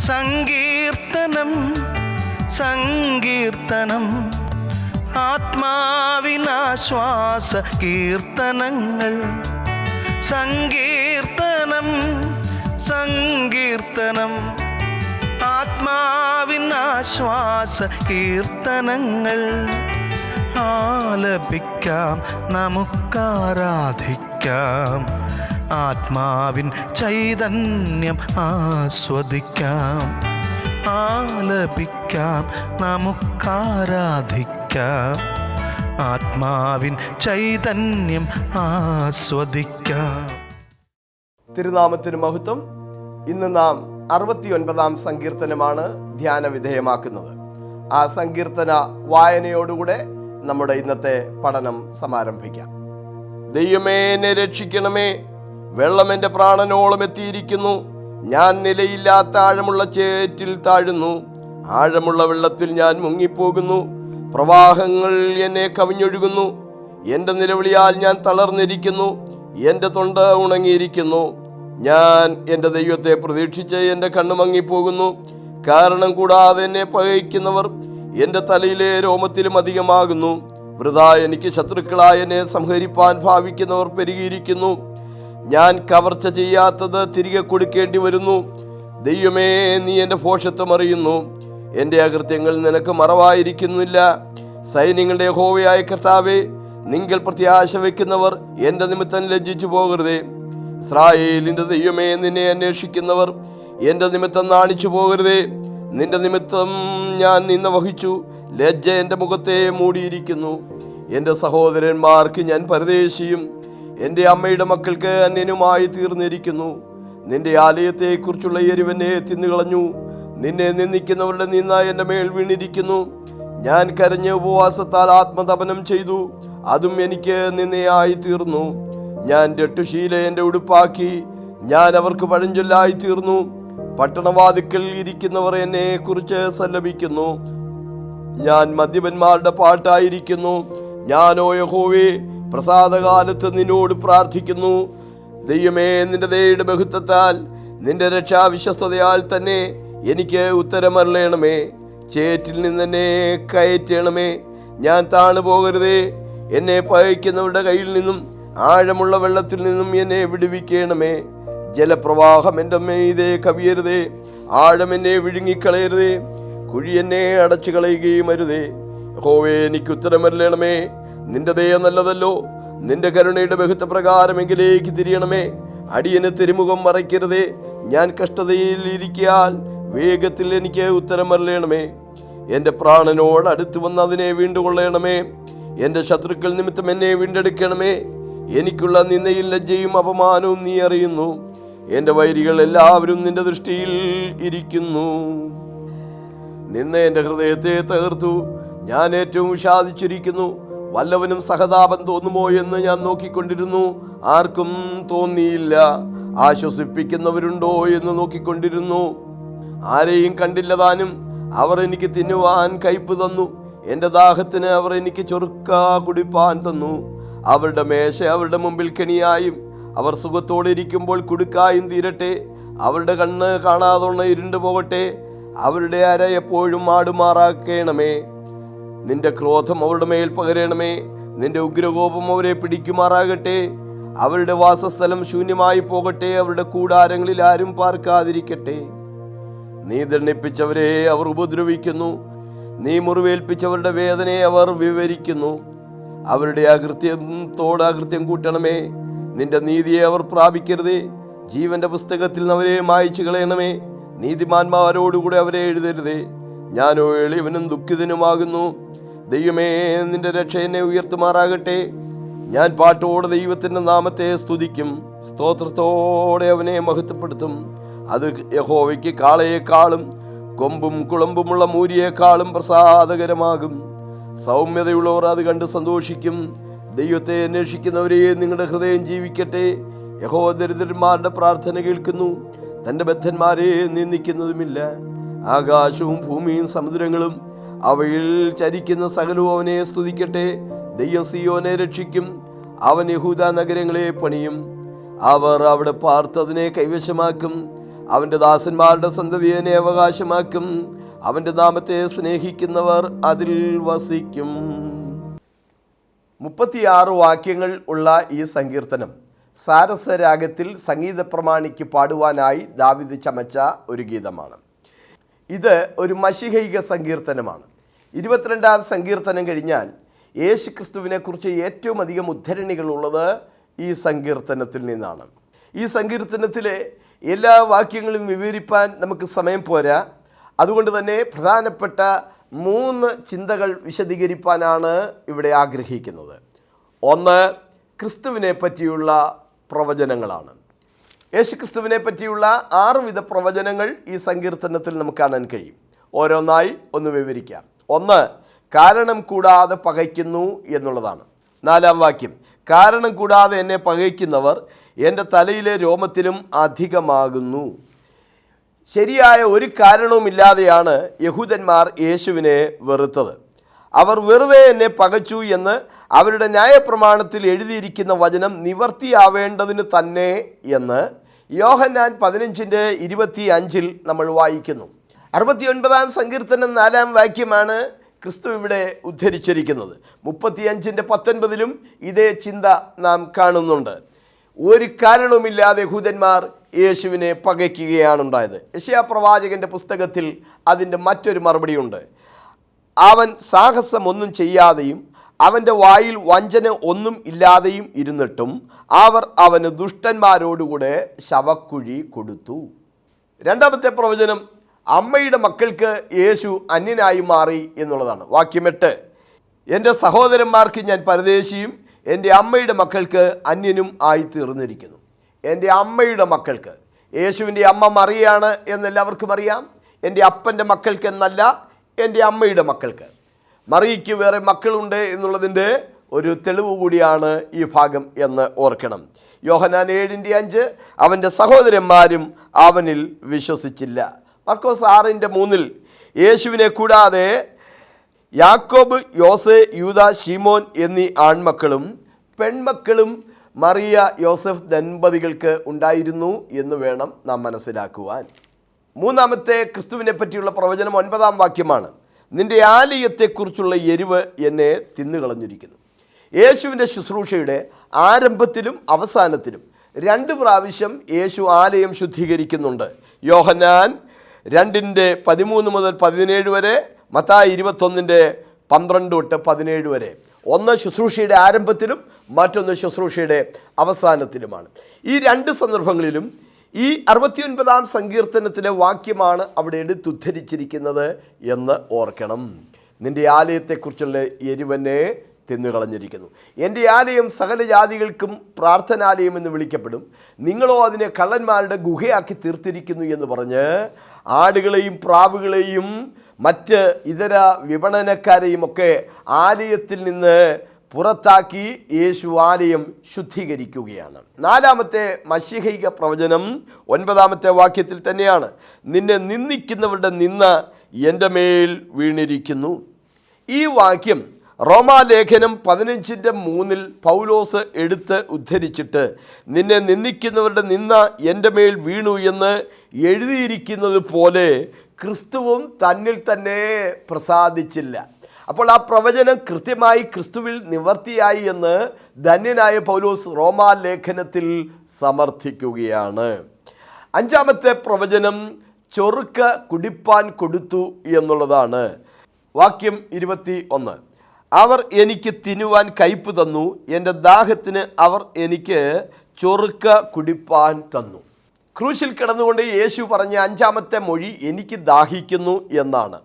സങ്കീർത്തനം സങ്കീർത്തനം ആത്മാവിനാശ്വാസ കീർത്തനങ്ങൾ. സങ്കീർത്തനം സങ്കീർത്തനം ആത്മാവിനാശ്വാസ കീർത്തനങ്ങൾ. ആലപിക്കാം, നമുക്കാരാധിക്കാം, ആത്മാവിൻ ചൈതന്യം ആസ്വദിക്കാം. ആലപിക്കാം, നമുക്കാരാധിക്കാം, ആത്മാവിൻ ചൈതന്യം ആസ്വദിക്കാം. തിരുനാമത്തിന് മഹത്വം. ഇന്ന് നാം 69-ാം സങ്കീർത്തനമാണ് ധ്യാന വിധേയമാക്കുന്നത്. ആ സങ്കീർത്തന വായനയോടുകൂടെ നമ്മുടെ ഇന്നത്തെ പഠനം സമാരംഭിക്കാം. ദൈവമേ, എന്നെ രക്ഷിക്കണമേ, വെള്ളം എൻ്റെ പ്രാണനോളം എത്തിയിരിക്കുന്നു. ഞാൻ നിലയില്ലാത്ത ആഴമുള്ള ചേറ്റിൽ താഴുന്നു. ആഴമുള്ള വെള്ളത്തിൽ ഞാൻ മുങ്ങിപ്പോകുന്നു. പ്രവാഹങ്ങൾ എന്നെ കവിഞ്ഞൊഴുകുന്നു. എൻ്റെ നിലവിളിയാൽ ഞാൻ തളർന്നിരിക്കുന്നു. എൻ്റെ തൊണ്ട ഉണങ്ങിയിരിക്കുന്നു. ഞാൻ എൻ്റെ ദൈവത്തെ പ്രതീക്ഷിച്ച് എൻ്റെ കണ്ണ് മങ്ങിപ്പോകുന്നു. കാരണം കൂടാതെ എന്നെ പകയ്ക്കുന്നവർ എൻ്റെ തലയിലെ രോമത്തിലും അധികമാകുന്നു. വൃഥാ എനിക്ക് ശത്രുക്കളായി എന്നെ സംഹരിപ്പാൻ ഭാവിക്കുന്നവർ പെരുകിയിരിക്കുന്നു. ഞാൻ കവർച്ച ചെയ്യാത്തത് തിരികെ കൊടുക്കേണ്ടി വരുന്നു. ദൈവമേ, നീ എൻ്റെ ഭോഷത്വം അറിയുന്നു. എൻ്റെ അകൃത്യങ്ങൾ നിനക്ക് മറവായിരിക്കുന്നില്ല. സൈന്യങ്ങളുടെ യഹോവയായ കർത്താവേ, നിങ്ങൾ പ്രത്യാശ വയ്ക്കുന്നവർ എൻ്റെ നിമിത്തം ലജ്ജിച്ചു പോകരുതേ. ഇസ്രായേലിൻ്റെ ദൈവമേ, നിന്നെ അന്വേഷിക്കുന്നവർ എൻ്റെ നിമിത്തം നാണിച്ചു പോകരുതേ. നിന്റെ നിമിത്തം ഞാൻ നിന്ന വഹിച്ചു. ലജ്ജ എൻ്റെ മുഖത്തെ മൂടിയിരിക്കുന്നു. എൻ്റെ സഹോദരന്മാർക്ക് ഞാൻ പരദേശിയും എൻ്റെ അമ്മയുടെ മക്കൾക്ക് അന്യനുമായി തീർന്നിരിക്കുന്നു. നിന്റെ ആലയത്തെക്കുറിച്ചുള്ള എരിവനെ തിന്നുകളഞ്ഞു. നിന്നെ നിന്ദിക്കുന്നവരുടെ നിന്ന എൻ്റെ മേൽ വീണിരിക്കുന്നു. ഞാൻ കരഞ്ഞ് ഉപവാസത്താൽ ആത്മതപനം ചെയ്തു. അതും എനിക്ക് നിന്നയായി തീർന്നു. ഞാൻ രട്ടുശീല എൻ്റെ ഉടുപ്പാക്കി. ഞാൻ അവർക്ക് പഴഞ്ചൊല്ലായി തീർന്നു. പട്ടണവാതിക്കൽ ഇരിക്കുന്നവർ എന്നെ കുറിച്ച് സല്ലപിക്കുന്നു. ഞാൻ മദ്യപന്മാരുടെ പാട്ടായിരിക്കുന്നു. ഞാനോ യഹോവേ, പ്രസാദകാലത്ത് നിന്നോട് പ്രാർത്ഥിക്കുന്നു. ദൈവമേ, നിന്റെ ദയയുടെ ബഹുത്വത്താൽ നിന്റെ രക്ഷാവിശ്വസ്തതയാൽ തന്നെ എനിക്ക് ഉത്തരമരുളണമേ. ചേറ്റിൽ നിന്നെന്നെ കയറ്റണമേ. ഞാൻ താണു പോകരുതേ. എന്നെ പകയ്ക്കുന്നവരുടെ കയ്യിൽ നിന്നും ആഴമുള്ള വെള്ളത്തിൽ നിന്നും എന്നെ വിടുവിക്കണമേ. ജലപ്രവാഹം എൻ്റെ മീതെ കവിയരുതേ. ആഴം എന്നെ വിഴുങ്ങിക്കളയരുതേ. കുഴി എന്നെ അടച്ചു കളയുകയും അരുതേ. യഹോവേ, എനിക്ക് ഉത്തരമരുളണമേ. നിന്റെ ദയ നല്ലതല്ലോ. നിന്റെ കരുണയുടെ ബഹുത്വപ്രകാരം എങ്കിലേക്ക് തിരിയണമേ. അടിയന് തിരുമുഖം മറയ്ക്കരുതേ. ഞാൻ കഷ്ടതയിൽ ഇരിക്കാൻ വേഗത്തിൽ എനിക്ക് ഉത്തരമരുളണമേ. എൻ്റെ പ്രാണനോട് അടുത്ത് വന്ന് അതിനെ വീണ്ടുകൊള്ളണമേ. എൻ്റെ ശത്രുക്കൾ നിമിത്തം എന്നെ വീണ്ടെടുക്കണമേ. എനിക്കുള്ള നിന്ദയും ലജ്ജയും അപമാനവും നീ അറിയുന്നു. എൻ്റെ വൈരികൾ എല്ലാവരും നിന്റെ ദൃഷ്ടിയിൽ ഇരിക്കുന്നു. നിന്നെ എൻ്റെ ഹൃദയത്തെ തകർത്തു. ഞാൻ ഏറ്റവും വിഷാദിച്ചിരിക്കുന്നു. വല്ലവനും സഹതാപം തോന്നുമോ എന്ന് ഞാൻ നോക്കിക്കൊണ്ടിരുന്നു. ആർക്കും തോന്നിയില്ല. ആശ്വസിപ്പിക്കുന്നവരുണ്ടോ എന്ന് നോക്കിക്കൊണ്ടിരുന്നു. ആരെയും കണ്ടില്ല താനും. അവർ എനിക്ക് തിന്നുവാൻ കയ്പ് തന്നു. എൻ്റെ ദാഹത്തിന് അവർ എനിക്ക് ചൊറുക്ക കുടിപ്പാൻ തന്നു. അവരുടെ മേശ അവരുടെ മുമ്പിൽ കെണിയായും അവർ സുഖത്തോടെ ഇരിക്കുമ്പോൾ കുടുക്കായും തീരട്ടെ. അവരുടെ കണ്ണ് കാണാതൊണ്ണ ഇരുണ്ടു പോകട്ടെ. അവരുടെ അര എപ്പോഴും ആടുമാറാക്കണമേ. നിന്റെ ക്രോധം അവരുടെ മേൽ പകരണമേ. നിന്റെ ഉഗ്രകോപം അവരെ പിടിക്കുമാറാകട്ടെ. അവരുടെ വാസസ്ഥലം ശൂന്യമായി പോകട്ടെ. അവരുടെ കൂടാരങ്ങളിൽ ആരും പാർക്കാതിരിക്കട്ടെ. നീ ദണ്ഡിപ്പിച്ചവരെ അവർ ഉപദ്രവിക്കുന്നു. നീ മുറിവേൽപ്പിച്ചവരുടെ വേദനയെ അവർ വിവരിക്കുന്നു. അവരുടെ അകൃത്യത്തോട് അകൃത്യം കൂട്ടണമേ. നിന്റെ നീതിയെ അവർ പ്രാപിക്കരുതേ. ജീവന്റെ പുസ്തകത്തിൽ അവരെ മായ്ച്ചു കളയണമേ. നീതിമാന്മാരോടുകൂടെ അവരെ എഴുതരുതേ. ഞാനോ എളിയവനും ദുഃഖിതനുമാകുന്നു. ദൈവമേ, നിന്റെ രക്ഷ എന്നെ ഉയർത്തുമാറാകട്ടെ. ഞാൻ പാട്ടോടെ ദൈവത്തിൻ്റെ നാമത്തെ സ്തുതിക്കും. സ്തോത്രത്തോടെ അവനെ മഹത്വപ്പെടുത്തും. അത് യഹോവയ്ക്ക് കാളയെക്കാളും കൊമ്പും കുളമ്പുമുള്ള മൂരിയേക്കാളും പ്രസാദകരമാകും. സൗമ്യതയുള്ളവർ അത് കണ്ട് സന്തോഷിക്കും. ദൈവത്തെ അന്വേഷിക്കുന്നവരെ നിങ്ങളുടെ ഹൃദയം ജീവിക്കട്ടെ. യഹോവ ദരിദ്രന്മാരുടെ പ്രാർത്ഥന കേൾക്കുന്നു. തൻ്റെ ബദ്ധന്മാരെ നിന്ദിക്കുന്നതുമില്ല. ആകാശവും ഭൂമിയും സമുദ്രങ്ങളും അവയിൽ ചരിക്കുന്ന സകലവും അവനെ സ്തുതിക്കട്ടെ. ദൈവം സിയോനെ രക്ഷിക്കും. അവൻ യഹൂദ നഗരങ്ങളെ പണിയും. അവർ അവിടെ പാർത്തതിനെ കൈവശമാക്കും. അവൻ്റെ ദാസന്മാരുടെ സന്തതിയെ അവകാശമാക്കും. അവൻ്റെ നാമത്തെ സ്നേഹിക്കുന്നവർ അതിൽ വസിക്കും. 36 വാക്യങ്ങൾ ഉള്ള ഈ സങ്കീർത്തനം സാരസരാഗത്തിൽ സംഗീത പ്രമാണിക്ക് പാടുവാനായി ദാവീദ് ചമച്ച ഒരു ഗീതമാണ്. ഇത് ഒരു മശിഹൈക സങ്കീർത്തനമാണ്. 22-ാം സങ്കീർത്തനം കഴിഞ്ഞാൽ യേശു ക്രിസ്തുവിനെ കുറിച്ച് ഏറ്റവും അധികം ഉദ്ധരണികളുള്ളത് ഈ സങ്കീർത്തനത്തിൽ നിന്നാണ്. ഈ സങ്കീർത്തനത്തിലെ എല്ലാ വാക്യങ്ങളും വിവരിപ്പാൻ നമുക്ക് സമയം പോരാ. അതുകൊണ്ട് തന്നെ പ്രധാനപ്പെട്ട 3 ചിന്തകൾ വിശദീകരിപ്പാനാണ് ഇവിടെ ആഗ്രഹിക്കുന്നത്. ഒന്ന്, ക്രിസ്തുവിനെ പറ്റിയുള്ള പ്രവചനങ്ങളാണ്. യേശു ക്രിസ്തുവിനെ പറ്റിയുള്ള 6 വിധ പ്രവചനങ്ങൾ ഈ സങ്കീർത്തനത്തിൽ നമുക്ക് കാണാൻ കഴിയും. ഓരോന്നായി ഒന്ന് വിവരിക്കാം. ഒന്ന്, കാരണം കൂടാതെ പകയ്ക്കുന്നു എന്നുള്ളതാണ്. 4-ാം വാക്യം, കാരണം കൂടാതെ എന്നെ പകയ്ക്കുന്നവർ എൻ്റെ തലയിലെ രോമത്തിലും അധികമാകുന്നു. ശരിയായ ഒരു കാരണവുമില്ലാതെയാണ് യഹൂദന്മാർ യേശുവിനെ വെറുത്തത്. അവർ വെറുതെ എന്നെ പകച്ചു എന്ന് അവരുടെ ന്യായപ്രമാണത്തിൽ എഴുതിയിരിക്കുന്ന വചനം നിവർത്തിയാവേണ്ടതിന് തന്നെ എന്ന് യോഹന്നാൻ 15:25 നമ്മൾ വായിക്കുന്നു. 69-ാം സങ്കീർത്തനം 4-ാം വാക്യമാണ് ക്രിസ്തു ഇവിടെ ഉദ്ധരിച്ചിരിക്കുന്നത്. 35:19 ഇതേ ചിന്ത നാം കാണുന്നുണ്ട്. ഒരു കാരണവുമില്ലാതെ യഹൂദന്മാർ യേശുവിനെ പകയ്ക്കുകയാണുണ്ടായത്. യെശയ്യാ പ്രവാചകൻ്റെ പുസ്തകത്തിൽ അതിൻ്റെ മറ്റൊരു മറുപടിയുണ്ട്. അവൻ സാഹസമൊന്നും ചെയ്യാതെയും അവൻ്റെ വായിൽ വഞ്ചന ഒന്നും ഇല്ലാതെയും ഇരുന്നിട്ടും അവർ അവന് ദുഷ്ടന്മാരോടുകൂടെ ശവക്കുഴി കൊടുത്തു. 2-ാമത്തെ പ്രവചനം അമ്മയുടെ മക്കൾക്ക് യേശു അന്യനായി മാറി എന്നുള്ളതാണ്. വാക്യം 8, എൻ്റെ സഹോദരന്മാർക്ക് ഞാൻ പരദേശിയും എൻ്റെ അമ്മയുടെ മക്കൾക്ക് അന്യനും ആയിത്തീർന്നിരിക്കുന്നു. എൻ്റെ അമ്മയുടെ മക്കൾക്ക്, യേശുവിൻ്റെ അമ്മ മറിയാണ് എന്നെല്ലാവർക്കും അറിയാം. എൻ്റെ അപ്പൻ്റെ മക്കൾക്ക് എന്നല്ല, എൻ്റെ അമ്മയുടെ മക്കൾക്ക്. മറിയയ്ക്ക് വേറെ മക്കളുണ്ട് എന്നുള്ളതിൻ്റെ ഒരു തെളിവ് കൂടിയാണ് ഈ ഭാഗം എന്ന് ഓർക്കണം. യോഹന്നാൻ 7:5 അവൻ്റെ സഹോദരന്മാരും അവനിൽ വിശ്വസിച്ചില്ല. മർക്കോസ് 6:3 യേശുവിനെ കൂടാതെ യാക്കോബ്, യോസെ, യൂദ, ശീമോൻ എന്നീ ആൺമക്കളും പെൺമക്കളും മറിയ യോസഫ് ദമ്പതികൾക്ക് ഉണ്ടായിരുന്നു എന്ന് വേണം നാം മനസ്സിലാക്കുവാൻ. 3-ാമത്തെ ക്രിസ്തുവിനെ പറ്റിയുള്ള പ്രവചനം 9-ാം വാക്യമാണ്. നിന്റെ ആലയത്തെക്കുറിച്ചുള്ള എരിവ് എന്നെ തിന്നുകളഞ്ഞിരിക്കുന്നു. യേശുവിൻ്റെ ശുശ്രൂഷയുടെ ആരംഭത്തിലും അവസാനത്തിലും 2 പ്രാവശ്യം യേശു ആലയം ശുദ്ധീകരിക്കുന്നുണ്ട്. യോഹന്നാൻ 2:13 മുതൽ 17 വരെ, മത്തായി 21:12-17 വരെ. ഒന്ന് ശുശ്രൂഷയുടെ ആരംഭത്തിലും മറ്റൊന്ന് ശുശ്രൂഷയുടെ അവസാനത്തിലുമാണ്. ഈ 2 സന്ദർഭങ്ങളിലും ഈ 69-ാം സങ്കീർത്തനത്തിലെ വാക്യമാണ് അവിടെ എടുത്തുദ്ധരിച്ചിരിക്കുന്നത് എന്ന് ഓർക്കണം. നിൻ്റെ ആലയത്തെക്കുറിച്ചുള്ള എരിവനെ തിന്നുകളഞ്ഞിരിക്കുന്നു. എൻ്റെ ആലയം സകല ജാതികൾക്കും പ്രാർത്ഥനാലയം എന്ന് വിളിക്കപ്പെടും, നിങ്ങളോ അതിനെ കള്ളന്മാരുടെ ഗുഹയാക്കി തീർത്തിരിക്കുന്നു എന്ന് പറഞ്ഞ് ആടുകളെയും പ്രാവുകളെയും മറ്റ് ഇതര വിപണനക്കാരെയും ഒക്കെ ആലയത്തിൽ നിന്ന് പുറത്താക്കി യേശു ആലയം ശുദ്ധീകരിക്കുകയാണ്. 4-ാമത്തെ മശിഹൈക പ്രവചനം 9-ാമത്തെ വാക്യത്തിൽ തന്നെയാണ്. നിന്നെ നിന്ദിക്കുന്നവരുടെ നിന്ന എൻ്റെ മേൽ വീണിരിക്കുന്നു. ഈ വാക്യം റോമാലേഖനം 15:3 പൗലോസ് എടുത്ത് ഉദ്ധരിച്ചിട്ട് നിന്നെ നിന്ദിക്കുന്നവരുടെ നിന്ന എൻ്റെ മേൽ വീണു എന്ന് എഴുതിയിരിക്കുന്നത് പോലെ ക്രിസ്തുവും തന്നിൽ തന്നെ പ്രസാദിച്ചില്ല. അപ്പോൾ ആ പ്രവചനം കൃത്യമായി ക്രിസ്തുവിൽ നിവർത്തിയായി എന്ന് ധന്യനായ പൗലോസ് റോമാലേഖനത്തിൽ സമർത്ഥിക്കുകയാണ്. 5-ാമത്തെ പ്രവചനം ചൊറുക്ക കുടിപ്പാൻ കൊടുത്തു എന്നുള്ളതാണ്. വാക്യം 21, അവർ എനിക്ക് തിന്നുവാൻ കയ്പ് തന്നു, എൻ്റെ ദാഹത്തിന് അവർ എനിക്ക് ചൊറുക്ക കുടിപ്പാൻ തന്നു. ക്രൂശിൽ കിടന്നുകൊണ്ട് യേശു പറഞ്ഞ 5-ാമത്തെ മൊഴി എനിക്ക് ദാഹിക്കുന്നു എന്നാണ്.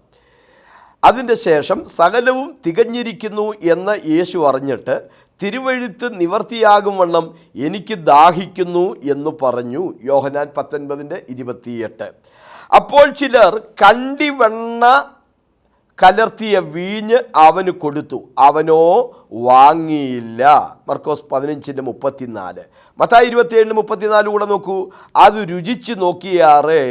അതിൻ്റെ ശേഷം സകലവും തികഞ്ഞിരിക്കുന്നു എന്ന് യേശു അറിഞ്ഞിട്ട് തിരുവെഴുത്ത് നിവർത്തിയാകും വണ്ണം എനിക്ക് ദാഹിക്കുന്നു എന്ന് പറഞ്ഞു. യോഹന്നാൻ 19:28. അപ്പോൾ ചിലർ കണ്ടിവെണ്ണ കലർത്തിയ വീഞ്ഞ് അവന് കൊടുത്തു, അവനോ വാങ്ങിയില്ല. മർക്കോസ് 15:34. മത്തായി 27:34 കൂടെ നോക്കൂ. അത് രുചിച്ച് നോക്കിയാറേ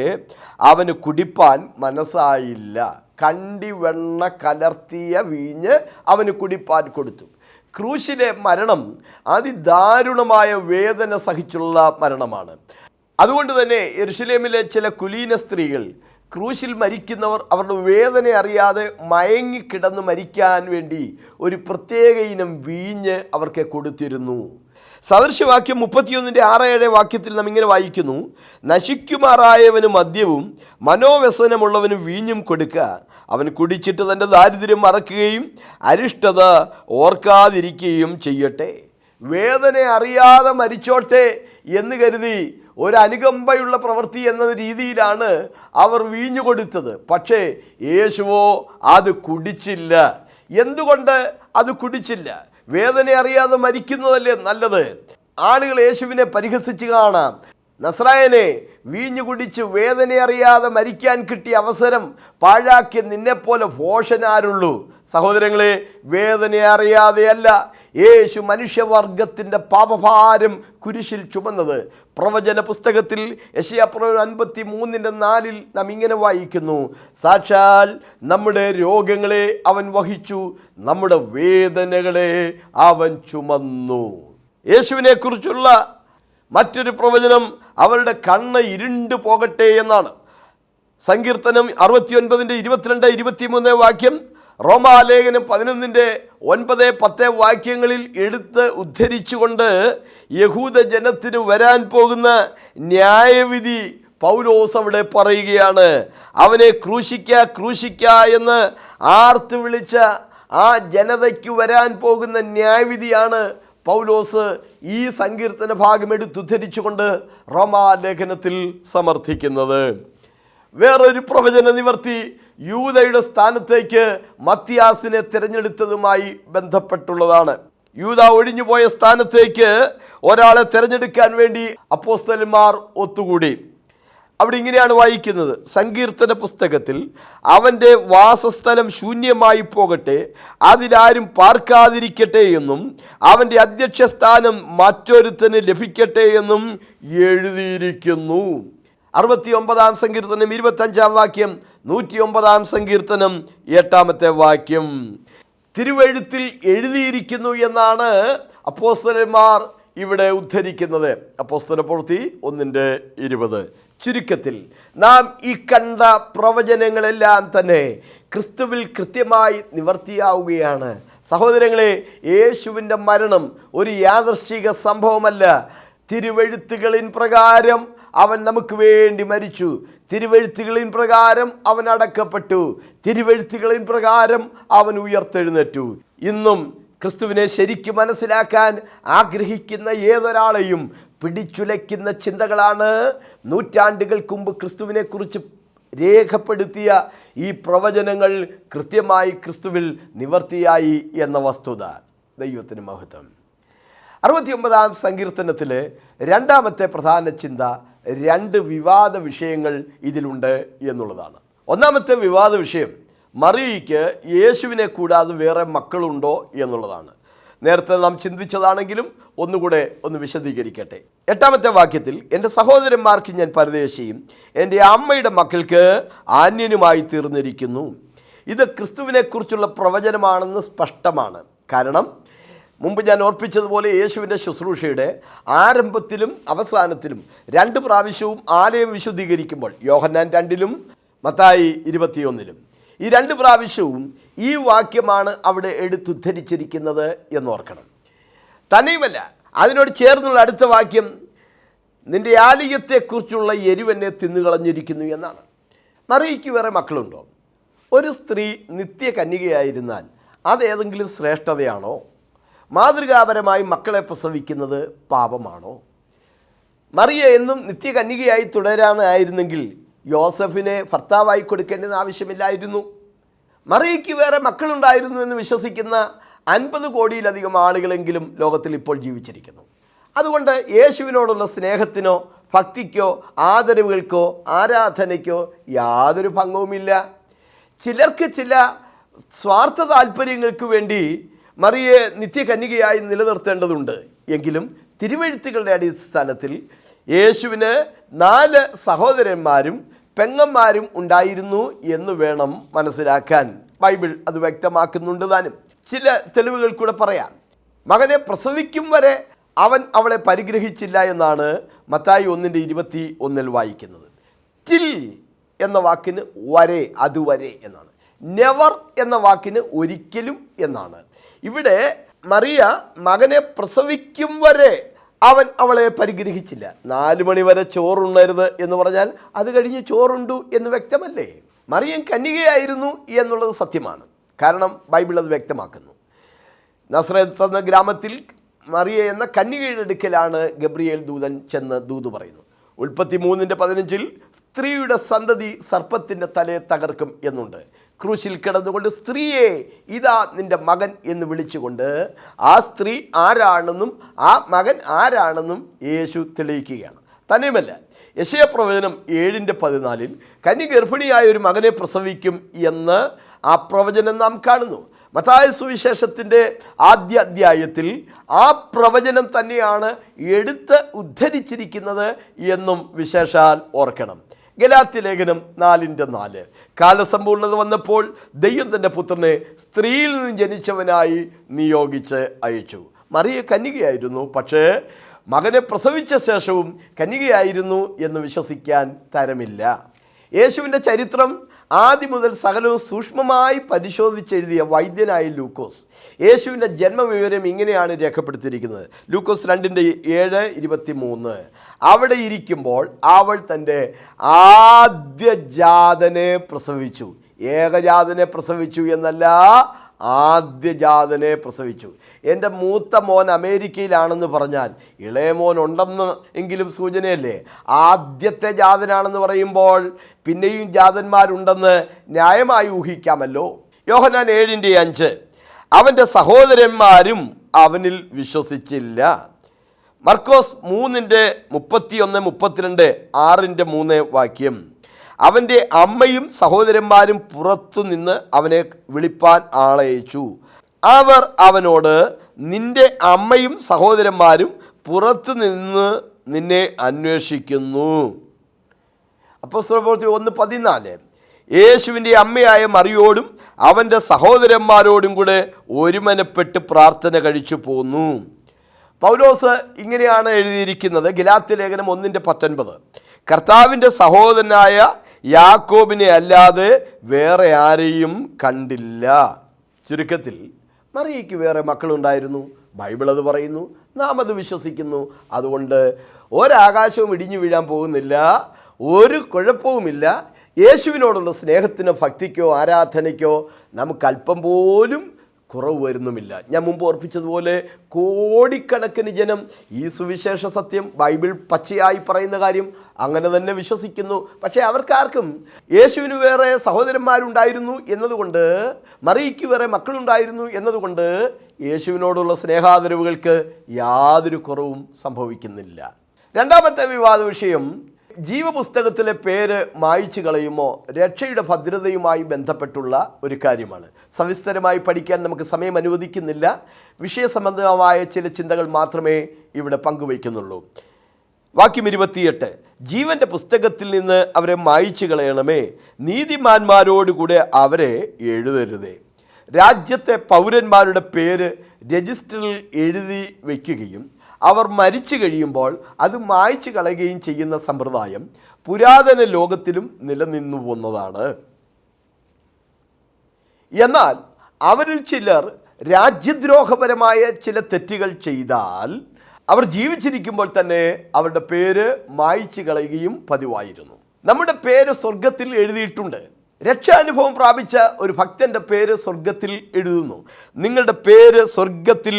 അവന് കുടിപ്പാൻ മനസ്സായില്ല. കണ്ടിവെണ്ണ കലർത്തിയ വീഞ്ഞ് അവന് കുടിപ്പാൻ കൊടുത്തു. ക്രൂശിലെ മരണം അതിദാരുണമായ വേദന സഹിച്ചുള്ള മരണമാണ്. അതുകൊണ്ട് തന്നെ യെരുശലേമിലെ ചില കുലീന സ്ത്രീകൾ ക്രൂശിൽ മരിക്കുന്നവർ അവരുടെ വേദന അറിയാതെ മയങ്ങിക്കിടന്ന് മരിക്കാൻ വേണ്ടി ഒരു പ്രത്യേക ഇനം വീഞ്ഞ് അവർക്ക് കൊടുത്തിരുന്നു. സദൃശവാക്യം 31:6-7 വാക്യത്തിൽ നാം ഇങ്ങനെ വായിക്കുന്നു: നശിക്കുമാറായവന് മദ്യവും മനോവ്യസനമുള്ളവന് വീഞ്ഞും കൊടുക്കുക. അവൻ കുടിച്ചിട്ട് തൻ്റെ ദാരിദ്ര്യം മറക്കുകയും അരിഷ്ടത ഓർക്കാതിരിക്കുകയും ചെയ്യട്ടെ. വേദന അറിയാതെ മരിച്ചോട്ടെ എന്ന് കരുതി ഒരനുകമ്പയുള്ള പ്രവൃത്തി എന്ന രീതിയിലാണ് അവർ വീഞ്ഞു കൊടുത്തത്. പക്ഷേ യേശുവോ അത് കുടിച്ചില്ല. എന്തുകൊണ്ട് അത് കുടിച്ചില്ല? വേദന അറിയാതെ മരിക്കുന്നതല്ലേ നല്ലത്. ആളുകൾ യേശുവിനെ പരിഹസിച്ച് കാണാം. നസ്രായനെ, വീഞ്ഞു കുടിച്ച് വേദന അറിയാതെ മരിക്കാൻ കിട്ടിയ അവസരം പാഴാക്കിയ നിന്നെപ്പോലെ ഭോഷനാരുള്ളൂ. സഹോദരങ്ങളെ, വേദന അറിയാതെയല്ല യേശു മനുഷ്യവർഗത്തിൻ്റെ പാപഭാരം കുരിശിൽ ചുമന്നത്. പ്രവചന പുസ്തകത്തിൽ യെശയ്യാപ്രവചനം 53:4 നാം ഇങ്ങനെ വായിക്കുന്നു: സാക്ഷാൽ നമ്മുടെ രോഗങ്ങളെ അവൻ വഹിച്ചു, നമ്മുടെ വേദനകളെ അവൻ ചുമന്നു. യേശുവിനെ കുറിച്ചുള്ള മറ്റൊരു പ്രവചനം അവരുടെ കണ്ണ് ഇരുണ്ടു പോകട്ടെ എന്നാണ്. സങ്കീർത്തനം 69:22-23 വാക്യം, റോമാലേഖനം 11:9-10 വാക്യങ്ങളിൽ എടുത്ത് ഉദ്ധരിച്ചുകൊണ്ട് യഹൂദ ജനത്തിന് വരാൻ പോകുന്ന ന്യായവിധി പൗലോസ് അവിടെ പറയുകയാണ്. അവനെ ക്രൂശിക്ക ക്രൂശിക്ക എന്ന് ആർത്ത് വിളിച്ച ആ ജനതയ്ക്ക് വരാൻ പോകുന്ന ന്യായവിധിയാണ് പൗലോസ് ഈ സങ്കീർത്തന ഭാഗം എടുത്തുദ്ധരിച്ചുകൊണ്ട് റോമാലേഖനത്തിൽ സമർത്ഥിക്കുന്നത്. വേറൊരു പ്രവചന നിവർത്തി യൂദയുടെ സ്ഥാനത്തേക്ക് മത്തിയാസിനെ തിരഞ്ഞെടുത്തതുമായി ബന്ധപ്പെട്ടുള്ളതാണ്. യൂദ ഒഴിഞ്ഞുപോയ സ്ഥാനത്തേക്ക് ഒരാളെ തിരഞ്ഞെടുക്കാൻ വേണ്ടി അപ്പോസ്തലന്മാർ ഒത്തുകൂടി. അവിടെ ഇങ്ങനെയാണ് വായിക്കുന്നത്: സങ്കീർത്തന പുസ്തകത്തിൽ, അവൻ്റെ വാസസ്ഥലം ശൂന്യമായി പോകട്ടെ, അതിലാരും പാർക്കാതിരിക്കട്ടെ എന്നും അവൻ്റെ അധ്യക്ഷസ്ഥാനം മറ്റൊരുത്തന് ലഭിക്കട്ടെ എന്നും എഴുതിയിരിക്കുന്നു. 69-ാം സങ്കീർത്തനം 25-ാം വാക്യം, 109-ാം സങ്കീർത്തനം 8-ാമത്തെ വാക്യം. തിരുവെഴുത്തിൽ എഴുതിയിരിക്കുന്നു എന്നാണ് അപ്പോസ്തലന്മാർ ഇവിടെ ഉദ്ധരിക്കുന്നത്. അപ്പോസ്തല പ്രവൃത്തി 1:20. ചുരുക്കത്തിൽ നാം ഈ കണ്ട പ്രവചനങ്ങളെല്ലാം തന്നെ ക്രിസ്തുവിൽ കൃത്യമായി നിവർത്തിയാവുകയാണ്. സഹോദരങ്ങളെ, യേശുവിൻ്റെ മരണം ഒരു യാദൃശ്ചിക സംഭവമല്ല. തിരുവെഴുത്തുകളിൻ പ്രകാരം അവൻ നമുക്ക് വേണ്ടി മരിച്ചു. തിരുവെഴുത്തുകളിൻ പ്രകാരം അവൻ അടക്കപ്പെട്ടു. തിരുവെഴുത്തുകളിൻ പ്രകാരം അവൻ ഉയർത്തെഴുന്നേറ്റു. ഇന്നും ക്രിസ്തുവിനെ ശരിക്കും മനസ്സിലാക്കാൻ ആഗ്രഹിക്കുന്ന ഏതൊരാളെയും പിടിച്ചുലയ്ക്കുന്ന ചിന്തകളാണ് നൂറ്റാണ്ടുകൾക്ക് മുമ്പ് ക്രിസ്തുവിനെക്കുറിച്ച് രേഖപ്പെടുത്തിയ ഈ പ്രവചനങ്ങൾ കൃത്യമായി ക്രിസ്തുവിൽ നിവർത്തിയായി എന്ന വസ്തുത. ദൈവത്തിന് മഹത്വം. 69-ാം സങ്കീർത്തനത്തിലെ 2-ാമത്തെ പ്രധാന ചിന്ത, 2 വിവാദ വിഷയങ്ങൾ ഇതിലുണ്ട് എന്നുള്ളതാണ്. ഒന്നാമത്തെ വിവാദ വിഷയം, മറിയയ്ക്ക് യേശുവിനെ കൂടാതെ വേറെ മക്കളുണ്ടോ എന്നുള്ളതാണ്. നേരത്തെ നാം ചിന്തിച്ചതാണെങ്കിലും ഒന്നുകൂടെ ഒന്ന് വിശദീകരിക്കട്ടെ. 8-ാമത്തെ വാക്യത്തിൽ, എൻ്റെ സഹോദരന്മാർക്ക് ഞാൻ പരദേശിയും എൻ്റെ അമ്മയുടെ മക്കൾക്ക് ആന്യനുമായി തീർന്നിരിക്കുന്നു. ഇത് ക്രിസ്തുവിനെക്കുറിച്ചുള്ള പ്രവചനമാണെന്ന് സ്പഷ്ടമാണ്. കാരണം മുമ്പ് ഞാൻ ഓർപ്പിച്ചതുപോലെ യേശുവിൻ്റെ ശുശ്രൂഷയുടെ ആരംഭത്തിലും അവസാനത്തിലും 2 പ്രാവശ്യവും ആലയം വിശുദ്ധീകരിക്കുമ്പോൾ, യോഹന്നാൻ 2-ലും മത്തായി 21-ലും, ഈ 2 പ്രാവശ്യവും ഈ വാക്യമാണ് അവിടെ എടുത്തുദ്ധരിച്ചിരിക്കുന്നത് എന്നോർക്കണം. തന്നെയുമല്ല, അതിനോട് ചേർന്നുള്ള അടുത്ത വാക്യം, നിൻ്റെ ആലയത്തെക്കുറിച്ചുള്ള എരിവെന്നെ തിന്നുകളഞ്ഞിരിക്കുന്നു എന്നാണ്. മറിയയ്ക്ക് വേറെ മക്കളുണ്ടോ? ഒരു സ്ത്രീ നിത്യകന്യകയായിരുന്നാൽ അതേതെങ്കിലും ശ്രേഷ്ഠതയാണോ? മാതൃകാപരമായി മക്കളെ പ്രസവിക്കുന്നത് പാപമാണോ? മറിയ എന്നും നിത്യകന്യകയായി തുടരാനായിരുന്നെങ്കിൽ യോസഫിനെ ഭർത്താവായി കൊടുക്കേണ്ടത് ആവശ്യമില്ലായിരുന്നു. മറിയയ്ക്ക് വേറെ മക്കളുണ്ടായിരുന്നു എന്ന് വിശ്വസിക്കുന്ന 50 കോടിയിലധികം ആളുകളെങ്കിലും ലോകത്തിൽ ഇപ്പോൾ ജീവിച്ചിരിക്കുന്നു. അതുകൊണ്ട് യേശുവിനോടുള്ള സ്നേഹത്തിനോ ഭക്തിക്കോ ആദരവുകൾക്കോ ആരാധനയ്ക്കോ യാതൊരു ഭംഗവുമില്ല. ചിലർക്ക് ചില സ്വാർത്ഥ താല്പര്യങ്ങൾക്ക് വേണ്ടി മറിയെ നിത്യകന്യകയായി നിലനിർത്തേണ്ടതുണ്ട്. എങ്കിലും തിരുവെഴുത്തുകളുടെ അടിസ്ഥാനത്തിൽ യേശുവിന് 4 സഹോദരന്മാരും പെങ്ങന്മാരും ഉണ്ടായിരുന്നു എന്ന് വേണം മനസ്സിലാക്കാൻ. ബൈബിൾ അത് വ്യക്തമാക്കുന്നുണ്ട് താനും. ചില തെളിവുകൾ കൂടെ പറയാം. മകനെ പ്രസവിക്കും വരെ അവൻ അവളെ പരിഗ്രഹിച്ചില്ല എന്നാണ് മത്തായി 1:21 വായിക്കുന്നത്. ടിൽ എന്ന വാക്കിന് വരെ, അതുവരെ എന്നാണ്. നെവർ എന്ന വാക്കിന് ഒരിക്കലും എന്നാണ്. ഇവിടെ മറിയ മകനെ പ്രസവിക്കും വരെ അവൻ അവളെ പരിഗ്രഹിച്ചില്ല. 4 മണി വരെ ചോറുണ്ണരുത് എന്ന് പറഞ്ഞാൽ അത് കഴിഞ്ഞ് ചോറുണ്ടു എന്ന് വ്യക്തമല്ലേ? മറിയം കന്യകയായിരുന്നു എന്നുള്ളത് സത്യമാണ്. കാരണം ബൈബിൾ അത് വ്യക്തമാക്കുന്നു. നസ്രത്ത് എന്ന ഗ്രാമത്തിൽ മറിയ എന്ന കന്യകയുടെ അടുക്കലാണ് ഗബ്രിയേൽ ദൂതൻ ചെന്ന് ദൂത് പറയുന്നു. ഉൽപ്പത്തി 3:15 സ്ത്രീയുടെ സന്തതി സർപ്പത്തിൻ്റെ തലയെ തകർക്കും എന്നുണ്ട്. ക്രൂശിൽ കിടന്നുകൊണ്ട് സ്ത്രീയെ ഇതാ നിൻ്റെ മകൻ എന്ന് വിളിച്ചുകൊണ്ട് ആ സ്ത്രീ ആരാണെന്നും ആ മകൻ ആരാണെന്നും യേശു തെളിയിക്കുകയാണ്. തന്നെയുമല്ല, യെശയ്യാപ്രവചനം 7:14 കന്യ ഗർഭിണിയായ ഒരു മകനെ പ്രസവിക്കും എന്ന് ആ പ്രവചനം നാം കാണുന്നു. മത്തായി സുവിശേഷത്തിൻ്റെ ആദ്യ അധ്യായത്തിൽ ആ പ്രവചനം തന്നെയാണ് എടുത്ത് ഉദ്ധരിച്ചിരിക്കുന്നത് എന്നും വിശേഷാൽ ഓർക്കണം. ഗലാത്യ ലേഖനം 4:4 കാലസമ്പൂർണത വന്നപ്പോൾ ദൈവം തൻ്റെ പുത്രനെ സ്ത്രീയിൽ നിന്ന് ജനിച്ചവനായി നിയോഗിച്ച് അയച്ചു. മറിയ കന്യകയായിരുന്നു, പക്ഷേ മകനെ പ്രസവിച്ച ശേഷവും കന്യകയായിരുന്നു എന്ന് വിശ്വസിക്കാൻ തരമില്ല. യേശുവിൻ്റെ ചരിത്രം ആദ്യം മുതൽ സകലവും സൂക്ഷ്മമായി പരിശോധിച്ചെഴുതിയ വൈദ്യനായ ലൂക്കോസ് യേശുവിൻ്റെ ജന്മവിവരം ഇങ്ങനെയാണ് രേഖപ്പെടുത്തിയിരിക്കുന്നത്. ലൂക്കോസ് 2:7-23 അവിടെ ഇരിക്കുമ്പോൾ അവൾ തൻ്റെ ആദ്യജാതനെ പ്രസവിച്ചു. ഏകജാതനെ പ്രസവിച്ചു എന്നല്ല, ആദ്യജാതനെ പ്രസവിച്ചു. എൻ്റെ മൂത്ത മോൻ അമേരിക്കയിലാണെന്ന് പറഞ്ഞാൽ ഇളയ മോൻ ഉണ്ടെന്ന് എങ്കിലും സൂചനയല്ലേ? ആദ്യത്തെ ജാതനാണെന്ന് പറയുമ്പോൾ പിന്നെയും ജാതന്മാരുണ്ടെന്ന് ന്യായമായി ഊഹിക്കാമല്ലോ. യോഹന്നാൻ 7:5 അവൻ്റെ സഹോദരന്മാരും അവനിൽ വിശ്വസിച്ചില്ല. മർക്കോസ് 3:31-32 6:3 വാക്യം അവൻ്റെ അമ്മയും സഹോദരന്മാരും പുറത്തു നിന്ന് അവനെ വിളിപ്പാൻ ആളയച്ചു. അവർ അവനോട് നിൻ്റെ അമ്മയും സഹോദരന്മാരും പുറത്തു നിന്ന് നിന്നെ അന്വേഷിക്കുന്നു. അപ്പോസ്തലപ്രവൃത്തി 1:14 യേശുവിൻ്റെ അമ്മയായ മറിയോടും അവൻ്റെ സഹോദരന്മാരോടും കൂടെ ഒരുമനപ്പെട്ട് പ്രാർത്ഥന കഴിച്ചു പോന്നു. പൗലോസ് ഇങ്ങനെയാണ് എഴുതിയിരിക്കുന്നത്. ഗലാത്യ ലേഖനം 1:19 കർത്താവിൻ്റെ സഹോദരനായ യാക്കോബിനെ അല്ലാതെ വേറെ ആരെയും കണ്ടില്ല. ചുരുക്കത്തിൽ മറിയയ്ക്ക് വേറെ മക്കളുണ്ടായിരുന്നു. ബൈബിൾ അത് പറയുന്നു, നാം അത് വിശ്വസിക്കുന്നു. അതുകൊണ്ട് ഒരാകാശവും ഇടിഞ്ഞു വീഴാൻ പോകുന്നില്ല, ഒരു കുഴപ്പവുമില്ല. യേശുവിനോടുള്ള സ്നേഹത്തിനോ ഭക്തിക്കോ ആരാധനയ്ക്കോ നമുക്ക് അല്പം പോലും കുറവ് വരുന്നുമില്ല. ഞാൻ മുമ്പ് ഓർപ്പിച്ചതുപോലെ കോടിക്കണക്കിന് ജനം ഈ സുവിശേഷ സത്യം ബൈബിൾ പച്ചയായി പറയുന്ന കാര്യം അങ്ങനെ തന്നെ വിശ്വസിക്കുന്നു. പക്ഷേ അവർക്കാർക്കും യേശുവിന് വേറെ സഹോദരന്മാരുണ്ടായിരുന്നു എന്നതുകൊണ്ട്, മറിയയ്ക്ക് വേറെ മക്കളുണ്ടായിരുന്നു എന്നതുകൊണ്ട് യേശുവിനോടുള്ള സ്നേഹാദരവുകൾക്ക് യാതൊരു കുറവും സംഭവിക്കുന്നില്ല. രണ്ടാമത്തെ വിവാദ വിഷയം ജീവപുസ്തകത്തിലെ പേര് മായ്ച്ചു കളയുമോ രക്ഷയുടെ ഭദ്രതയുമായി ബന്ധപ്പെട്ടുള്ള ഒരു കാര്യമാണ്. സവിസ്തരമായി പഠിക്കാൻ നമുക്ക് സമയം അനുവദിക്കുന്നില്ല. വിഷയസംബന്ധമായ ചില ചിന്തകൾ മാത്രമേ ഇവിടെ പങ്കുവയ്ക്കുന്നുള്ളൂ. വാക്യം 28 ജീവൻ്റെ പുസ്തകത്തിൽ നിന്ന് അവരെ മായ്ച്ചു കളയണമേ, നീതിമാന്മാരോടുകൂടെ അവരെ എഴുതരുതേ. രാജ്യത്തെ പൗരന്മാരുടെ പേര് രജിസ്റ്ററിൽ എഴുതി വയ്ക്കുകയും അവർ മരിച്ചു കഴിയുമ്പോൾ അത് മായ്ച്ചു കളയുകയും ചെയ്യുന്ന സമ്പ്രദായം പുരാതന ലോകത്തിലും നിലനിന്നു പോന്നതാണ്. എന്നാൽ അവരിൽ ചിലർ രാജ്യദ്രോഹപരമായ ചില തെറ്റുകൾ ചെയ്താൽ അവർ ജീവിച്ചിരിക്കുമ്പോൾ തന്നെ അവരുടെ പേര് മായ്ച്ചു കളയുകയും പതിവായിരുന്നു. നമ്മുടെ പേര് സ്വർഗത്തിൽ എഴുതിയിട്ടുണ്ട്. രക്ഷാനുഭവം പ്രാപിച്ച ഒരു ഭക്തൻ്റെ പേര് സ്വർഗത്തിൽ എഴുതുന്നു. നിങ്ങളുടെ പേര് സ്വർഗത്തിൽ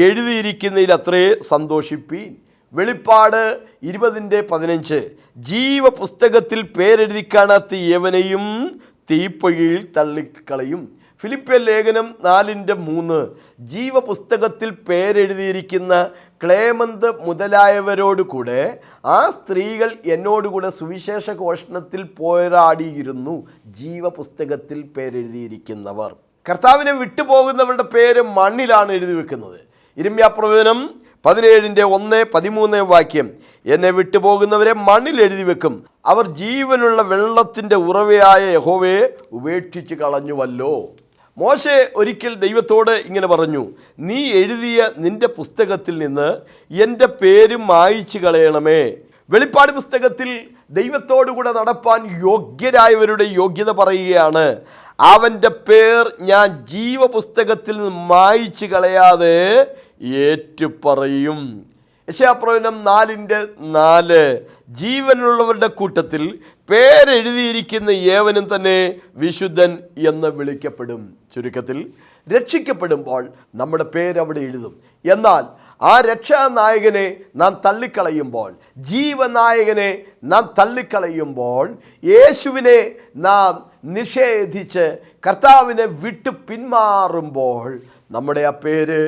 എഴുതിയിരിക്കുന്നതിൽ അത്രേ സന്തോഷിപ്പീൻ. വെളിപ്പാട് 20:15 ജീവപുസ്തകത്തിൽ പേരെഴുതി കാണാത്ത യവനെയും തീപ്പൊയ്യിൽ തള്ളിക്കളയും. ഫിലിപ്പിയർ ലേഖനം 4:3 ജീവപുസ്തകത്തിൽ പേരെഴുതിയിരിക്കുന്ന ക്ലേമന്ത് മുതലായവരോട് കൂടെ ആ സ്ത്രീകൾ എന്നോടുകൂടെ സുവിശേഷ ഘോഷണത്തിൽ പോരാടിയിരുന്നു. ജീവപുസ്തകത്തിൽ പേരെഴുതിയിരിക്കുന്നവർ. കർത്താവിനെ വിട്ടുപോകുന്നവരുടെ പേര് മണ്ണിലാണ് എഴുതി വെക്കുന്നത്. യിരെമ്യാപ്രവചനം 17:1-13 വാക്യം എന്നെ വിട്ടുപോകുന്നവരെ മണ്ണിൽ എഴുതി വെക്കും, അവർ ജീവനുള്ള വെള്ളത്തിൻ്റെ ഉറവയായ യഹോവയെ ഉപേക്ഷിച്ച് കളഞ്ഞുവല്ലോ. മോശെ ഒരിക്കൽ ദൈവത്തോട് ഇങ്ങനെ പറഞ്ഞു, നീ എഴുതിയ നിൻ്റെ പുസ്തകത്തിൽ നിന്ന് എൻ്റെ പേര് മായിച്ചു കളയണമേ. വെളിപ്പാട് പുസ്തകത്തിൽ ദൈവത്തോടു കൂടെ നടപ്പാൻ യോഗ്യരായവരുടെ യോഗ്യത പറയുകയാണ്. അവൻ്റെ പേർ ഞാൻ ജീവപുസ്തകത്തിൽ നിന്ന് മായിച്ചു കളയാതെ ഏറ്റുപറയും. യെശയ്യാപ്രവചനം 4:4 ജീവനുള്ളവരുടെ കൂട്ടത്തിൽ പേരെഴുതിയിരിക്കുന്ന ഏവനും തന്നെ വിശുദ്ധൻ എന്ന് വിളിക്കപ്പെടും. ചുരുക്കത്തിൽ രക്ഷിക്കപ്പെടുമ്പോൾ നമ്മുടെ പേരവിടെ എഴുതും. എന്നാൽ ആ രക്ഷാനായകനെ നാം തള്ളിക്കളയുമ്പോൾ, ജീവനായകനെ നാം തള്ളിക്കളയുമ്പോൾ, യേശുവിനെ നാം നിഷേധിച്ച് കർത്താവിനെ വിട്ടു പിന്മാറുമ്പോൾ നമ്മുടെ ആ പേര്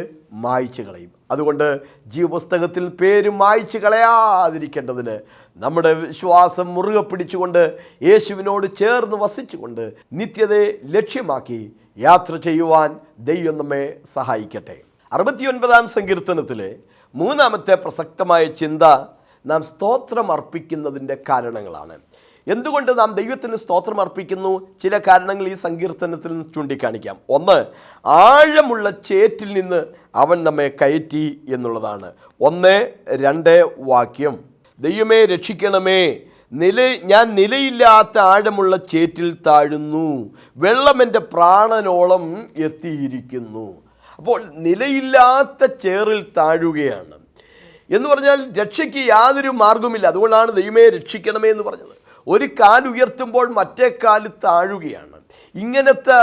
മായ്ച്ചു കളയും. അതുകൊണ്ട് ജീവപുസ്തകത്തിൽ പേര് മായ്ച്ചു കളയാതിരിക്കേണ്ടതിന് നമ്മുടെ വിശ്വാസം മുറുകെ പിടിച്ചുകൊണ്ട് യേശുവിനോട് ചേർന്ന് വസിച്ചുകൊണ്ട് നിത്യതയെ ലക്ഷ്യമാക്കി യാത്ര ചെയ്യുവാൻ ദൈവം നമ്മെ സഹായിക്കട്ടെ. 69-ാം സങ്കീർത്തനത്തിലെ 3-ാമത്തെ പ്രസക്തമായ ചിന്ത നാം സ്തോത്രം അർപ്പിക്കുന്നതിൻ്റെ കാരണങ്ങളാണ്. എന്തുകൊണ്ട് നാം ദൈവത്തിന് സ്തോത്രം അർപ്പിക്കുന്നു? ചില കാരണങ്ങൾ ഈ സങ്കീർത്തനത്തിൽ നിന്ന് ചൂണ്ടിക്കാണിക്കാം. ഒന്ന്, ആഴമുള്ള ചേറ്റിൽ നിന്ന് അവൻ നമ്മെ കയറ്റി എന്നുള്ളതാണ്. 1-2 വാക്യം, ദൈവമേ രക്ഷിക്കണമേ, ഞാൻ നിലയില്ലാത്ത ആഴമുള്ള ചേറ്റിൽ താഴുന്നു, വെള്ളം എൻ്റെ പ്രാണനോളം എത്തിയിരിക്കുന്നു. അപ്പോൾ നിലയില്ലാത്ത ചേറിൽ താഴുകയാണ് എന്ന് പറഞ്ഞാൽ രക്ഷയ്ക്ക് യാതൊരു മാർഗവുമില്ല. അതുകൊണ്ടാണ് ദൈവമേ രക്ഷിക്കണമേ എന്ന് പറഞ്ഞത്. ഒരു കാൽ ഉയർത്തുമ്പോൾ മറ്റേ കാല് താഴുകയാണ്. ഇങ്ങനത്തെ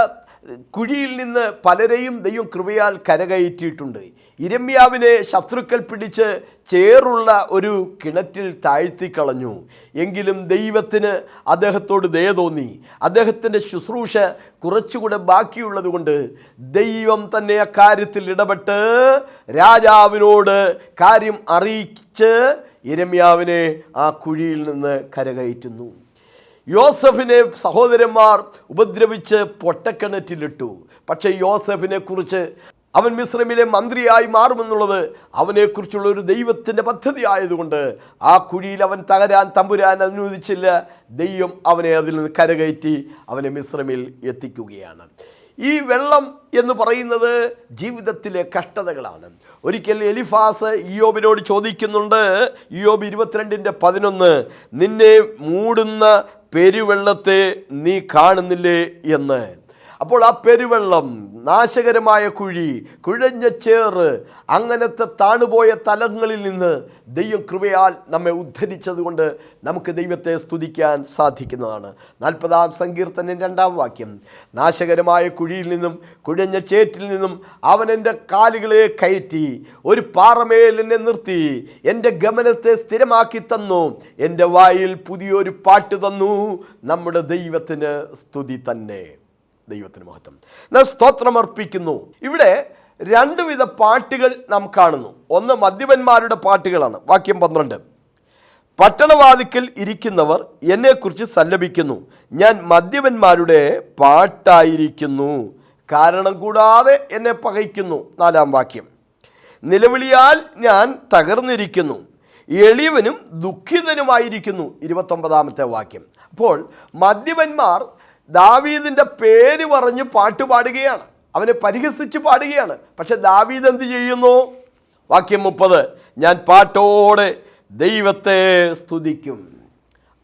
കുഴിയിൽ നിന്ന് പലരെയും ദൈവം കൃപയാൽ കരകയറ്റിയിട്ടുണ്ട്. യിരെമ്യാവിനെ ശത്രുക്കൾ പിടിച്ച് ചേറുള്ള ഒരു കിണറ്റിൽ താഴ്ത്തിക്കളഞ്ഞു. എങ്കിലും ദൈവത്തിന് അദ്ദേഹത്തോട് ദയ തോന്നി. അദ്ദേഹത്തിൻ്റെ ശുശ്രൂഷ കുറച്ചുകൂടെ ബാക്കിയുള്ളത് കൊണ്ട് ദൈവം തന്നെ അക്കാര്യത്തിൽ ഇടപെട്ട് രാജാവിനോട് കാര്യം അറിയിച്ച് യിരെമ്യാവിനെ ആ കുഴിയിൽ നിന്ന് കരകയറ്റുന്നു. യോസഫിനെ സഹോദരന്മാർ ഉപദ്രവിച്ച് പൊട്ടക്കിണറ്റിലിട്ടു. പക്ഷേ യോസഫിനെ കുറിച്ച് അവൻ മിസ്രൈമിലെ മന്ത്രിയായി മാറുമെന്നുള്ളത് അവനെക്കുറിച്ചുള്ള ഒരു ദൈവത്തിൻ്റെ പദ്ധതി ആയതുകൊണ്ട് ആ കുഴിയിൽ അവൻ തമ്പുരാൻ അനുവദിച്ചില്ല. ദൈവം അവനെ അതിൽ നിന്ന് കരകയറ്റി അവനെ മിസ്രൈമിൽ എത്തിക്കുകയാണ്. ഈ വെള്ളം എന്ന് പറയുന്നത് ജീവിതത്തിലെ കഷ്ടതകളാണ്. ഒരിക്കൽ എലിഫാസ് ഇയ്യോബിനോട് ചോദിക്കുന്നുണ്ട്, ഇയ്യോബ് 22:11, നിന്നെ മൂടുന്ന പെരുവെള്ളത്തെ നീ കാണുന്നില്ലേ എന്ന്. അപ്പോൾ ആ പെരുവെള്ളം, നാശകരമായ കുഴി, കുഴഞ്ഞ ചേറ്, അങ്ങനത്തെ താണുപോയ തലങ്ങളിൽ നിന്ന് ദൈവം കൃപയാൽ നമ്മെ ഉദ്ധരിച്ചത് കൊണ്ട് നമുക്ക് ദൈവത്തെ സ്തുതിക്കാൻ സാധിക്കുന്നതാണ്. 40-ാം സങ്കീർത്തനം 2-ാം വാക്യം, നാശകരമായ കുഴിയിൽ നിന്നും കുഴഞ്ഞ ചേറ്റിൽ നിന്നും അവൻ എൻ്റെ കാലുകളെ കയറ്റി, ഒരു പാറമേൽ എന്നെ നിർത്തി, എൻ്റെ ഗമനത്തെ സ്ഥിരമാക്കി തന്നു, എൻ്റെ വായിൽ പുതിയൊരു പാട്ട് തന്നു. നമ്മുടെ ദൈവത്തിന് സ്തുതി തന്നെ. ദൈവത്തിന് മഹത്വം. നാം സ്തോത്രം അർപ്പിക്കുന്നു. ഇവിടെ 2 വിധ പാട്ടുകൾ നാം കാണുന്നു. ഒന്ന് മദ്യപന്മാരുടെ പാട്ടുകളാണ്. വാക്യം 12, പട്ടണവാതിക്കൽ ഇരിക്കുന്നവർ എന്നെക്കുറിച്ച് സല്ലപിക്കുന്നു, ഞാൻ മദ്യപന്മാരുടെ പാട്ടായിരിക്കുന്നു, കാരണം കൂടാതെ എന്നെ പകയ്ക്കുന്നു. 4-ാം വാക്യം, നിലവിളിയാൽ ഞാൻ തകർന്നിരിക്കുന്നു, എളിയവനും ദുഃഖിതനുമായിരിക്കുന്നു. 29-ാമത്തെ വാക്യം. അപ്പോൾ മദ്യപന്മാർ ദാവീദിൻ്റെ പേര് പറഞ്ഞ് പാട്ട് പാടുകയാണ്, അവനെ പരിഹസിച്ച് പാടുകയാണ്. പക്ഷെ ദാവീദ് എന്ത് ചെയ്യുന്നു? വാക്യം 30, ഞാൻ പാട്ടോടെ ദൈവത്തെ സ്തുതിക്കും.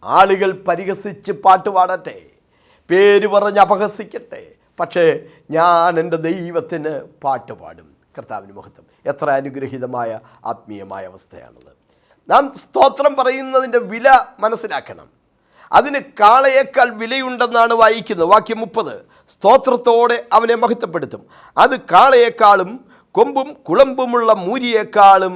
ആളുകൾ പരിഹസിച്ച് പാട്ട് പാടട്ടെ, പേര് പറഞ്ഞ് അപഹസിക്കട്ടെ, പക്ഷേ ഞാൻ എൻ്റെ ദൈവത്തിന് പാട്ട് പാടും. കർത്താവിന് മഹത്വം. എത്ര അനുഗ്രഹീതമായ ആത്മീയമായ അവസ്ഥയാണത്. നാം സ്തോത്രം പറയുന്നതിൻ്റെ വില മനസ്സിലാക്കണം. അതിന് കാളയേക്കാൾ വിലയുണ്ടെന്നാണ് വായിക്കുന്നത്. വാക്യം 30, സ്തോത്രത്തോടെ അവനെ മഹത്വപ്പെടുത്തും, അത് കാളയേക്കാളും കൊമ്പും കുളമ്പുമുള്ള മൂരിയേക്കാളും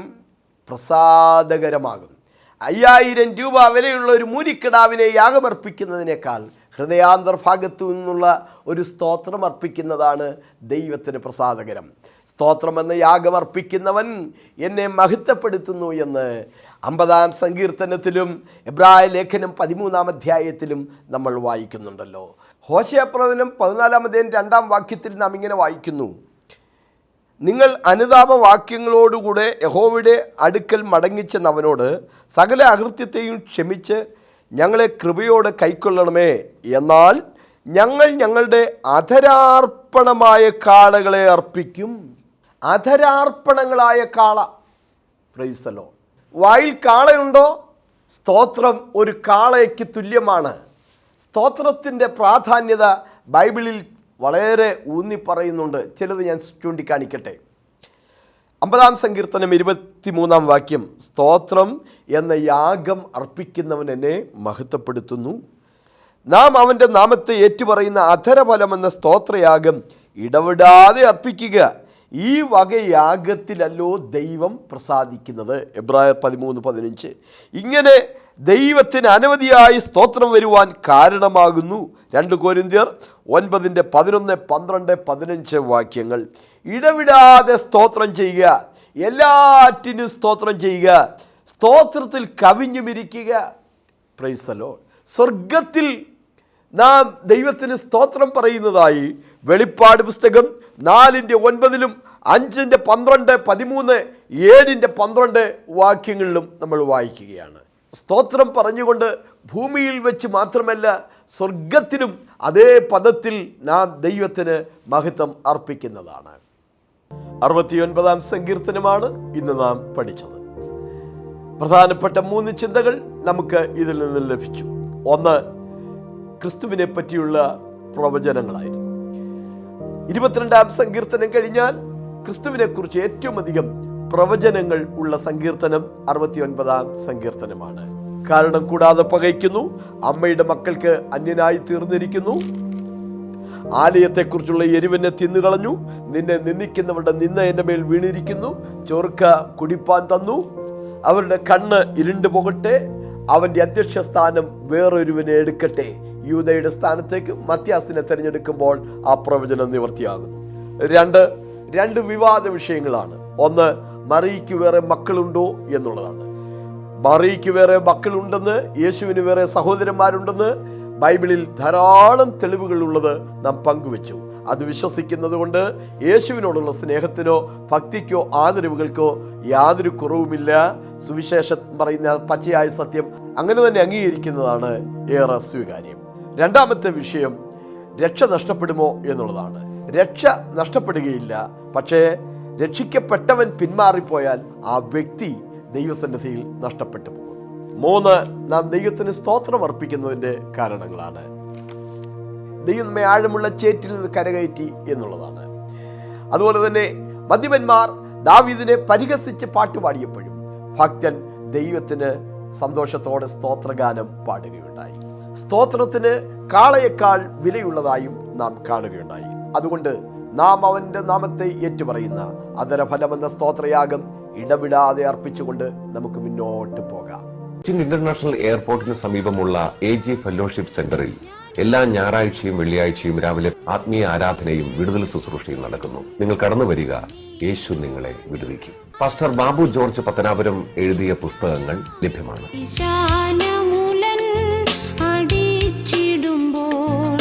പ്രസാദകരമാകും. 5000 രൂപ വിലയുള്ള ഒരു മൂരിക്കിടാവിനെ യാഗമർപ്പിക്കുന്നതിനേക്കാൾ ഹൃദയാന്തർഭാഗത്തു നിന്നുള്ള ഒരു സ്തോത്രം അർപ്പിക്കുന്നതാണ് ദൈവത്തിന് പ്രസാദകരം. സ്തോത്രം എന്ന യാഗമർപ്പിക്കുന്നവൻ എന്നെ മഹത്വപ്പെടുത്തുന്നു എന്ന് 50-ാം സങ്കീർത്തനത്തിലും എബ്രായ ലേഖനം 13-ാം അധ്യായത്തിലും നമ്മൾ വായിക്കുന്നുണ്ടല്ലോ. ഹോശേയ-പ്രവചനം 14-ാം അധ്യായം 2-ാം വാക്യത്തിൽ നാം ഇങ്ങനെ വായിക്കുന്നു, നിങ്ങൾ അനുതാപവാക്യങ്ങളോടുകൂടെ യഹോവയുടെ അടുക്കൽ മടങ്ങിച്ചെന്നവനോട് സകല അകൃത്യത്തെയും ക്ഷമിച്ച് ഞങ്ങളെ കൃപയോടെ കൈക്കൊള്ളണമേ, എന്നാൽ ഞങ്ങൾ ഞങ്ങളുടെ അധരാർപ്പണമായ കാളകളെ അർപ്പിക്കും. അധരാർപ്പണങ്ങളായ കാള. Price the Lord. വായിൽ കാളയുണ്ടോ? സ്തോത്രം ഒരു കാളയ്ക്ക് തുല്യമാണ്. സ്തോത്രത്തിൻ്റെ പ്രാധാന്യത ബൈബിളിൽ വളരെ ഊന്നി പറയുന്നുണ്ട്. ചിലത് ഞാൻ ചൂണ്ടിക്കാണിക്കട്ടെ. 50-ാം സങ്കീർത്തനം 23-ാം വാക്യം, സ്തോത്രം എന്ന യാഗം അർപ്പിക്കുന്നവൻ എന്നെ മഹത്വപ്പെടുത്തുന്നു. നാം അവൻ്റെ നാമത്തെ ഏറ്റുപറയുന്ന അധരഫലമെന്ന സ്തോത്രയാഗം ഇടവിടാതെ അർപ്പിക്കുക. ഈ വകയാഗത്തിലല്ലോ ദൈവം പ്രസാദിക്കുന്നത്. എബ്രായർ 13:15. ഇങ്ങനെ ദൈവത്തിന് അനവധിയായി സ്തോത്രം വരുവാൻ കാരണമാകുന്നു. 2 കൊരിന്ത്യർ 9:11, 12, 15 വാക്യങ്ങൾ. ഇടവിടാതെ സ്തോത്രം ചെയ്യുക, എല്ലാറ്റിനും സ്തോത്രം ചെയ്യുക, സ്തോത്രത്തിൽ കവിഞ്ഞുമിരിക്കുക. Praise the Lord. സ്വർഗത്തിൽ നാം ദൈവത്തിന് സ്തോത്രം പറയുന്നതായി വെളിപ്പാട് പുസ്തകം 4:9, 5:12, 13, 7:12 വാക്യങ്ങളിലും നമ്മൾ വായിക്കുകയാണ്. സ്തോത്രം പറഞ്ഞുകൊണ്ട് ഭൂമിയിൽ വെച്ച് മാത്രമല്ല സ്വർഗത്തിലും അതേ പദത്തിൽ നാം ദൈവത്തിന് മഹത്വം അർപ്പിക്കുന്നതാണ്. 69-ാം സങ്കീർത്തനമാണ് ഇന്ന് നാം പഠിച്ചത്. പ്രധാനപ്പെട്ട 3 ചിന്തകൾ നമുക്ക് ഇതിൽ നിന്ന് ലഭിച്ചു. ഒന്ന്, ക്രിസ്തുവിനെ പറ്റിയുള്ള പ്രവചനങ്ങളായിരുന്നു. 22-ാം സങ്കീർത്തനം കഴിഞ്ഞാൽ ക്രിസ്തുവിനെ കുറിച്ച് ഏറ്റവും അധികം പ്രവചനങ്ങൾ ഉള്ള സങ്കീർത്തനം 69-ാം സങ്കീർത്തനമാണ്. കാരണം കൂടാതെ പകയ്ക്കുന്നു, അമ്മയുടെ മക്കൾക്ക് അന്യനായി തീർന്നിരിക്കുന്നു, ആലയത്തെക്കുറിച്ചുള്ള എരിവിനെ തിന്നുകളഞ്ഞു, നിന്നെ നിന്ദിക്കുന്നവരുടെ നിന്ന എൻ്റെ മേൽ വീണിരിക്കുന്നു, ചൊറുക്ക കുടിപ്പാൻ തന്നു, അവരുടെ കണ്ണ് ഇരുണ്ടു പോകട്ടെ, അവൻ്റെ അധ്യക്ഷ സ്ഥാനം വേറൊരുവനെ എടുക്കട്ടെ. യൂദയുടെ സ്ഥാനത്തേക്ക് മത്യാസിനെ തിരഞ്ഞെടുക്കുമ്പോൾ ആ പ്രവചനം നിവൃത്തിയാകുന്നു. രണ്ട് വിവാദ വിഷയങ്ങളാണ്. ഒന്ന്, മറിയയ്ക്ക് വേറെ മക്കളുണ്ടോ എന്നുള്ളതാണ്. മറിയയ്ക്ക് വേറെ മക്കളുണ്ടെന്ന്, യേശുവിന് വേറെ സഹോദരന്മാരുണ്ടെന്ന് ബൈബിളിൽ ധാരാളം തെളിവുകളുള്ളത് നാം പങ്കുവെച്ചു. അത് വിശ്വസിക്കുന്നത് കൊണ്ട് യേശുവിനോടുള്ള സ്നേഹത്തിനോ ഭക്തിക്കോ ആദരവുകൾക്കോ യാതൊരു കുറവുമില്ല. സുവിശേഷം പറയുന്ന പച്ചയായ സത്യം അങ്ങനെ തന്നെ അംഗീകരിക്കുന്നതാണ് ഏറെ സ്വീകാര്യം. രണ്ടാമത്തെ വിഷയം, രക്ഷ നഷ്ടപ്പെടുമോ എന്നുള്ളതാണ്. രക്ഷ നഷ്ടപ്പെടുകയില്ല, പക്ഷേ രക്ഷിക്കപ്പെട്ടവൻ പിന്മാറിപ്പോയാൽ ആ വ്യക്തി ദൈവസന്നിധിയിൽ നഷ്ടപ്പെട്ടു പോകും. 3, നാം ദൈവത്തിന് സ്തോത്രം അർപ്പിക്കുന്നതിൻ്റെ കാരണങ്ങളാണ്. ദൈവം നമ്മെ ആഴമുള്ള ചേറ്റിൽ നിന്ന് കരകയറ്റി എന്നുള്ളതാണ്. അതുപോലെ തന്നെ മദ്യപന്മാർ ദാവീദിനെ പരിഹസിച്ച് പാട്ടുപാടിയപ്പോഴും ഭക്തൻ ദൈവത്തിന് സന്തോഷത്തോടെ സ്തോത്രഗാനം പാടുകയുണ്ടായി. സ്തോത്രത്തിന് കാളയേക്കാൾ വിലയുള്ളതായും നാം കാണുകയുണ്ടായി. അതുകൊണ്ട് നാം അവൻ്റെ നാമത്തെ ഏറ്റുപറയുന്ന അധരഫലമെന്ന സ്തോത്രയാഗം ഇടവിടാതെ അർപ്പിച്ചുകൊണ്ട് നമുക്ക് മുന്നോട്ട് പോകാം. കൊച്ചിൻ ഇന്റർനാഷണൽ എയർപോർട്ടിന് സമീപമുള്ള AG ഫെലോഷിപ്പ് സെന്ററിൽ എല്ലാ ഞായറാഴ്ചയും വെള്ളിയാഴ്ചയും രാവിലെ ആത്മീയ ആരാധനയും വിടുതൽ ശുശ്രൂഷയും നടക്കുന്നു. നിങ്ങൾ കടന്നു വരിക, യേശു നിങ്ങളെ വിടുവിക്കും. പാസ്റ്റർ ബാബു ജോർജ് പത്തനാപുരം എഴുതിയ പുസ്തകങ്ങൾ ലഭ്യമാണ്. അടിച്ചിടുമ്പോൾ